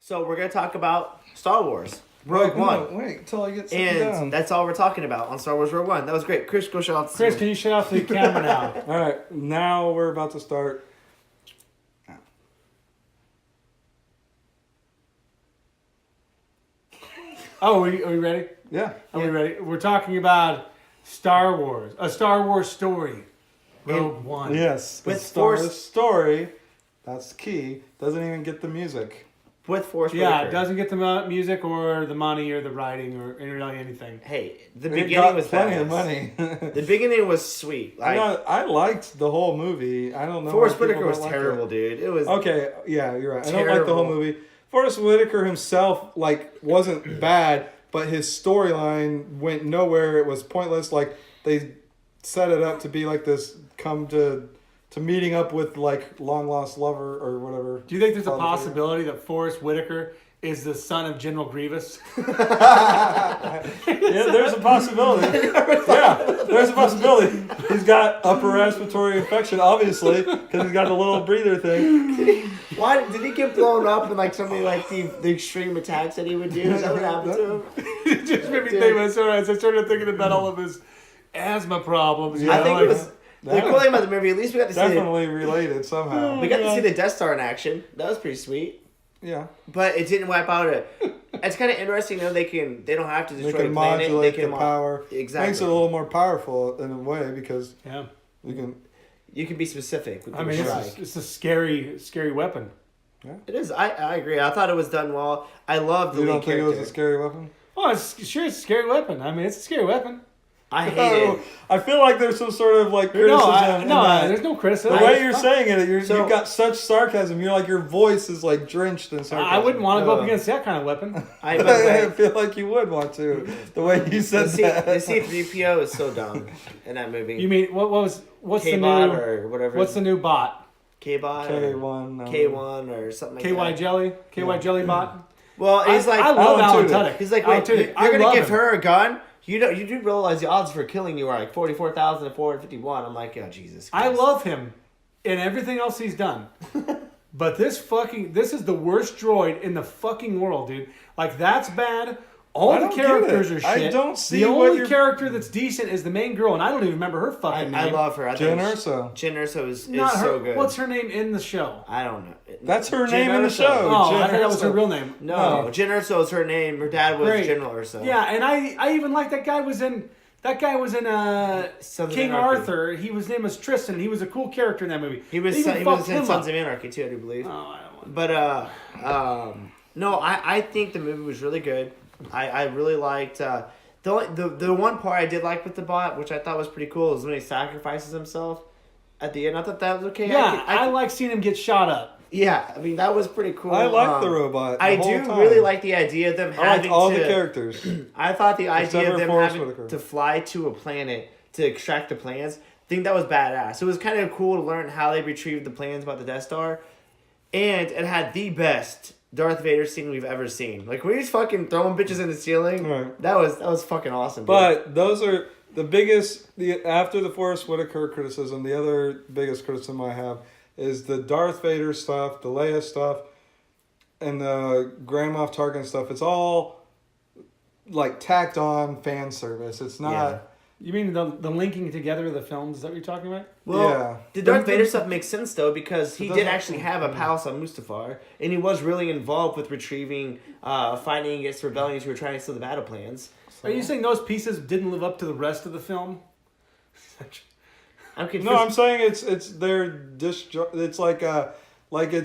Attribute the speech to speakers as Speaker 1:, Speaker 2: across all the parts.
Speaker 1: So we're gonna talk about Star Wars Rogue One.
Speaker 2: No, wait till I get something down.
Speaker 1: And that's all we're talking about on Star Wars Rogue One. That was great. Chris, go shout out.
Speaker 3: Chris, can you shut off the camera now?
Speaker 2: All right, now we're about to start.
Speaker 3: Oh, are we ready?
Speaker 2: Yeah.
Speaker 3: Are we ready? We're talking about Star Wars, a Star Wars story, Rogue One.
Speaker 2: Yes.
Speaker 1: With
Speaker 2: the Star Wars
Speaker 1: Force
Speaker 2: story, that's key. Doesn't even get the music.
Speaker 1: with Force.
Speaker 3: Yeah,
Speaker 1: Whitaker.
Speaker 3: it doesn't get the music or the money or the writing or really anything.
Speaker 1: Hey, the
Speaker 2: It
Speaker 1: beginning
Speaker 2: got
Speaker 1: was
Speaker 2: plenty
Speaker 1: badass.
Speaker 2: of money.
Speaker 1: The beginning was sweet. Like,
Speaker 2: I liked the whole movie. I don't know.
Speaker 1: Forrest
Speaker 2: why people
Speaker 1: Whitaker was
Speaker 2: don't like
Speaker 1: terrible,
Speaker 2: it.
Speaker 1: dude. It was
Speaker 2: Okay, yeah, you're right. I don't like the whole
Speaker 1: Terrible.
Speaker 2: movie. Forrest Whitaker himself, wasn't bad, but his storyline went nowhere. It was pointless. Like, they set it up to be like this come to meeting up with, long lost lover or whatever.
Speaker 3: Do you think there's a
Speaker 2: Father
Speaker 3: possibility that Forrest Whitaker is the son of General Grievous?
Speaker 2: Yeah, there's a possibility. Yeah, there's a possibility. He's got upper respiratory infection, obviously, because he's got the little breather thing.
Speaker 1: why did he get blown up in so many the extreme attacks that he would do? Is that what happened to him?
Speaker 3: It just made me think about it. I started thinking about all of his asthma problems.
Speaker 1: I think it was the cool thing about the movie. At least we got to see
Speaker 2: Definitely related somehow.
Speaker 1: we got to see the Death Star in action. That was pretty sweet.
Speaker 2: Yeah.
Speaker 1: But it didn't wipe out it. It's kind of interesting though. They don't have to
Speaker 2: They
Speaker 1: destroy
Speaker 2: can
Speaker 1: the planet. They
Speaker 2: modulate
Speaker 1: can
Speaker 2: the power.
Speaker 1: Exactly.
Speaker 2: Makes it a little more powerful in a way because
Speaker 3: Yeah.
Speaker 1: You can be specific with
Speaker 3: I
Speaker 1: your
Speaker 3: mean,
Speaker 1: strike.
Speaker 3: it's a scary weapon.
Speaker 1: It is. I agree. I thought it was done well. I love the
Speaker 2: You
Speaker 1: lead
Speaker 2: don't think
Speaker 1: character.
Speaker 2: it was a scary weapon?
Speaker 3: Oh, it's a scary weapon. I mean, it's a scary weapon.
Speaker 1: I hate it.
Speaker 2: I feel like there's some sort of criticism. in that.
Speaker 3: There's no criticism.
Speaker 2: The way you're saying it, you've
Speaker 1: So-
Speaker 2: got such sarcasm. You're your voice is drenched in sarcasm.
Speaker 3: I wouldn't want to go up against that kind of weapon.
Speaker 1: By the way,
Speaker 2: I feel like you would want to. The way you said
Speaker 1: the
Speaker 2: that.
Speaker 1: C-3PO is so dumb in that movie.
Speaker 3: You mean what's the
Speaker 1: K-Bot
Speaker 3: new
Speaker 1: or whatever.
Speaker 3: what's the new bot?
Speaker 1: K-Bot?
Speaker 2: K1.
Speaker 1: K1 or something like
Speaker 3: KY
Speaker 1: that.
Speaker 3: Jelly? KY Jelly bot?
Speaker 1: Well, he's
Speaker 3: I love Alan
Speaker 2: Tudyk.
Speaker 3: Tudyk.
Speaker 1: he's like,
Speaker 3: Alan
Speaker 1: wait,
Speaker 3: Tudyk.
Speaker 1: you're gonna
Speaker 3: love
Speaker 1: give
Speaker 3: him.
Speaker 1: her a gun? You do realize the odds for killing you are 44,451. I'm like, oh Jesus Christ.
Speaker 3: I love him and everything else he's done. But this is the worst droid in the fucking world, dude. That's bad. All
Speaker 2: I
Speaker 3: the
Speaker 2: don't get
Speaker 3: characters
Speaker 2: it.
Speaker 3: are shit.
Speaker 2: I don't see
Speaker 3: the
Speaker 2: what
Speaker 3: only
Speaker 2: you're-
Speaker 3: character that's decent is the main girl, and I don't even remember her fucking
Speaker 1: I
Speaker 3: name.
Speaker 1: love her. I
Speaker 2: Jen
Speaker 1: think
Speaker 2: Erso.
Speaker 1: Jen Erso is
Speaker 3: Not her.
Speaker 1: so good.
Speaker 3: What's her name in the show?
Speaker 1: I don't know.
Speaker 2: That's her
Speaker 1: Jen
Speaker 2: name in the
Speaker 1: Erso.
Speaker 2: show.
Speaker 3: Oh,
Speaker 2: Jen
Speaker 3: I thought that was her
Speaker 2: Erso.
Speaker 3: real name.
Speaker 1: No, Jen Erso is her name. Her dad was
Speaker 3: Great.
Speaker 1: General Erso.
Speaker 3: Yeah, and I even like that guy was in
Speaker 1: Sons of
Speaker 3: King
Speaker 1: Anarchy.
Speaker 3: Arthur. His name was Tristan, and he was a cool character in that movie.
Speaker 1: He was
Speaker 3: They even
Speaker 1: he
Speaker 3: fucked
Speaker 1: was in
Speaker 3: him
Speaker 1: Sons
Speaker 3: up.
Speaker 1: of Anarchy too, I do believe.
Speaker 3: Oh, I don't want.
Speaker 1: But no, I think the movie was really good. I really liked the one part I did like with the bot, which I thought was pretty cool, is when he sacrifices himself at the end. I thought that was okay.
Speaker 3: Yeah,
Speaker 1: I
Speaker 3: like seeing him get shot up.
Speaker 1: yeah, I mean that was pretty cool.
Speaker 2: I like the robot.
Speaker 1: I
Speaker 2: the whole
Speaker 1: do
Speaker 2: time.
Speaker 1: really like the idea of them
Speaker 2: I
Speaker 1: having
Speaker 2: like all
Speaker 1: to.
Speaker 2: the characters.
Speaker 1: I thought the
Speaker 2: Except
Speaker 1: idea of
Speaker 2: for
Speaker 1: them
Speaker 2: Forrest
Speaker 1: having
Speaker 2: Whitaker.
Speaker 1: to fly to a planet to extract the plans, I think that was badass. It was kind of cool to learn how they retrieved the plans about the Death Star, and it had the best Darth Vader scene we've ever seen. When he's fucking throwing bitches in the ceiling,
Speaker 2: Right.
Speaker 1: that was fucking awesome. Dude.
Speaker 2: But those are the biggest. After the Forrest Whitaker criticism, the other biggest criticism I have is the Darth Vader stuff, the Leia stuff, and the Grand Moff Tarkin stuff. It's all tacked on fan service. It's not.
Speaker 1: Yeah.
Speaker 3: You mean the linking together of the films? Is that what you're talking about?
Speaker 1: Well,
Speaker 2: Yeah.
Speaker 1: the Darth Vader stuff makes sense though, because he did
Speaker 2: doesn't-
Speaker 1: actually have a palace on Mustafar, and he was really involved with retrieving, fighting against rebellions who were trying to steal the battle plans.
Speaker 3: Are you saying those pieces didn't live up to the rest of the film?
Speaker 1: I'm confused.
Speaker 2: No, I'm saying it's their it's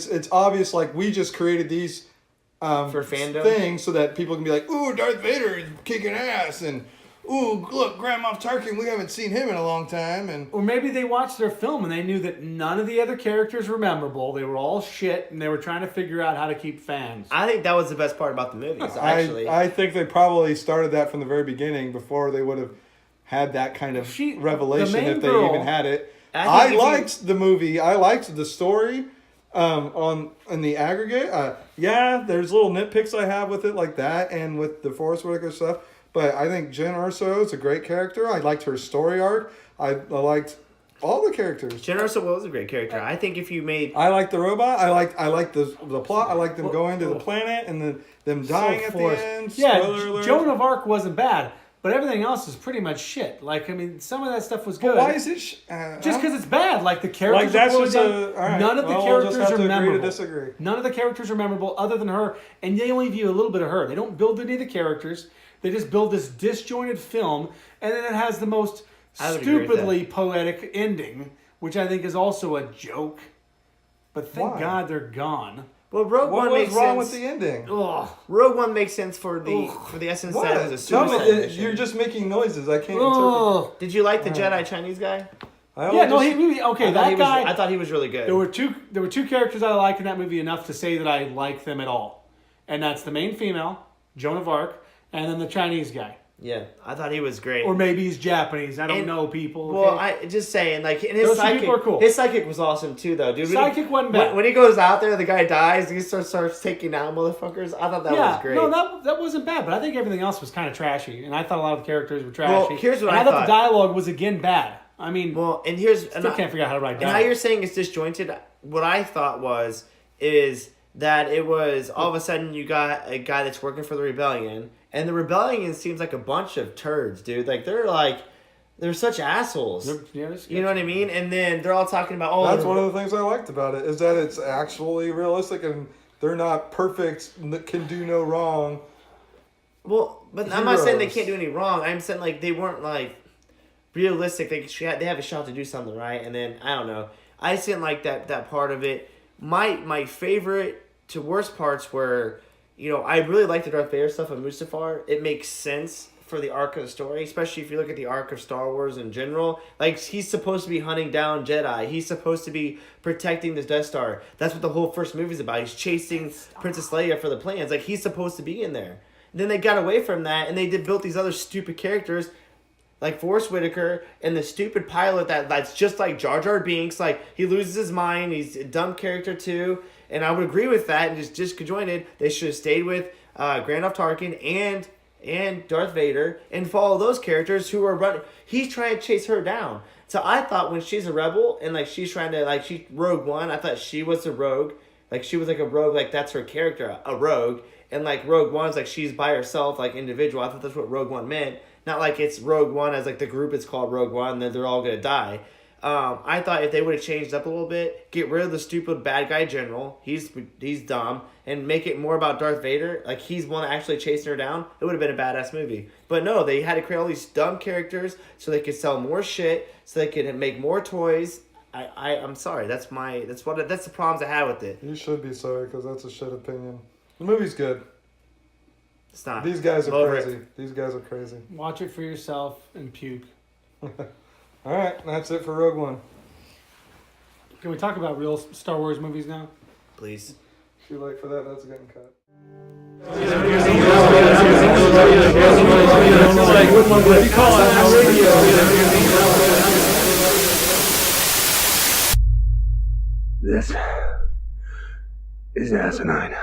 Speaker 2: it's obvious we just created these
Speaker 1: For fandom?
Speaker 2: things so that people can be like, ooh, Darth Vader is kicking ass, and ooh, look, Grand Moff Tarkin, we haven't seen him in a long time, and
Speaker 3: Or maybe they watched their film and they knew that none of the other characters were memorable. They were all shit, and they were trying to figure out how to keep fans.
Speaker 1: I think that was the best part about the movies. Actually,
Speaker 2: I think they probably started that from the very beginning before they would have had that kind of revelation
Speaker 3: the main
Speaker 2: if they
Speaker 3: girl-
Speaker 2: even had it.
Speaker 1: I
Speaker 2: I
Speaker 1: think if
Speaker 2: liked the movie. I liked the story. In the aggregate, yeah, there's little nitpicks I have with it like that, and with the Forrest Whitaker stuff. But I think Jen Erso is a great character. I liked her story arc. I liked all the characters.
Speaker 1: General Will is a great character. I think if you made...
Speaker 2: I like the robot. I like the plot. I like them going to the planet and then them dying at the end.
Speaker 3: Yeah,
Speaker 2: Spoiler alert.
Speaker 3: Joan of Arc wasn't bad, but everything else is pretty much shit. Like, I mean, some of that stuff was good.
Speaker 2: But why is it...
Speaker 3: just because it's bad. Like, the characters
Speaker 2: Like, that's
Speaker 3: are poorly
Speaker 2: just
Speaker 3: done.
Speaker 2: all right.
Speaker 3: None of the
Speaker 2: Well,
Speaker 3: characters
Speaker 2: we'll just have
Speaker 3: are
Speaker 2: to agree to
Speaker 3: memorable.
Speaker 2: disagree.
Speaker 3: None of the characters are memorable other than her, and they only view a little bit of her. They don't build any of the characters. They just build this disjointed film, and then it has the most stupidly poetic ending, which I think is also a joke. But thank
Speaker 2: Why?
Speaker 3: God they're gone.
Speaker 1: Well, Rogue
Speaker 2: What
Speaker 1: One
Speaker 2: was
Speaker 1: makes
Speaker 2: wrong
Speaker 1: sense.
Speaker 2: with the ending?
Speaker 3: Ugh.
Speaker 1: Rogue One makes sense for the essence that it was a
Speaker 2: Tell me,
Speaker 1: suicide mission.
Speaker 2: you're just making noises. I can't interpret.
Speaker 3: Ugh.
Speaker 1: Did you like the Jedi Chinese guy?
Speaker 3: Yeah, no, he really okay. That guy.
Speaker 1: I thought he was really good.
Speaker 3: There were two characters I liked in that movie enough to say that I like them at all, and that's the main female, Joan of Arc, and then the Chinese guy.
Speaker 1: Yeah, I thought he was great.
Speaker 3: Or maybe he's Japanese. I don't know people. Okay?
Speaker 1: Well, I just saying, like, and his
Speaker 3: Those two
Speaker 1: sidekick,
Speaker 3: people are cool.
Speaker 1: his sidekick was awesome too, though, dude.
Speaker 3: Sidekick wasn't bad.
Speaker 1: When he goes out there, the guy dies. And he starts taking down motherfuckers. I thought that was great.
Speaker 3: No, that wasn't bad, but I think everything else was kind of trashy, and I thought a lot of the characters were trashy.
Speaker 1: Well, here's what
Speaker 3: and
Speaker 1: I
Speaker 3: thought
Speaker 1: thought.
Speaker 3: the dialogue was again bad. I mean,
Speaker 1: and here's
Speaker 3: still can't figure out how to write
Speaker 1: and
Speaker 3: dialogue.
Speaker 1: how you're saying it's disjointed. What I thought is that it was all of a sudden you got a guy that's working for the rebellion, and the rebellion seems like a bunch of turds, dude. Like they're such assholes. You know what I mean? And then they're all talking about
Speaker 2: That's one of the things I liked about it is that it's actually realistic and they're not perfect, can do no wrong.
Speaker 1: Well, but I'm not saying they can't do any wrong. I'm saying like they weren't like realistic. They have a shot to do something right, and then I don't know. I just didn't like that part of it. My favorite to worst parts were, I really like the Darth Vader stuff of Mustafar. It makes sense for the arc of the story, especially if you look at the arc of Star Wars in general. Like, he's supposed to be hunting down Jedi. He's supposed to be protecting the Death Star. That's what the whole first movie's about. He's chasing Princess Leia for the plans. Like, he's supposed to be in there. And then they got away from that, and they built these other stupid characters like Forrest Whitaker and the stupid pilot that's just like Jar Jar Binks. Like, he loses his mind. He's a dumb character too. And I would agree with that and just disconjointed. They should have stayed with Grand Moff Tarkin and Darth Vader and follow those characters who are running. He's trying to chase her down. So I thought when she's a rebel and like she's trying to she Rogue One, I thought she was a rogue. Like, she was like a rogue, like that's her character, a rogue. And like Rogue One's like she's by herself, like individual. I thought that's what Rogue One meant. Not like it's Rogue One as like the group is called Rogue One, then they're all gonna die. I thought if they would have changed up a little bit, get rid of the stupid bad guy general, he's dumb, and make it more about Darth Vader, like he's one actually chasing her down, it would have been a badass movie. But no, they had to create all these dumb characters so they could sell more shit, so they could make more toys. I'm sorry, that's the problems I had with it.
Speaker 2: You should be sorry because that's a shit opinion. The movie's good.
Speaker 1: It's not.
Speaker 2: These guys are crazy. These guys are crazy.
Speaker 3: Watch it for yourself and puke.
Speaker 2: All right, that's it for Rogue One.
Speaker 3: Can we talk about real Star Wars movies now?
Speaker 1: Please.
Speaker 2: Too late for that. That's getting cut.
Speaker 4: This is asinine.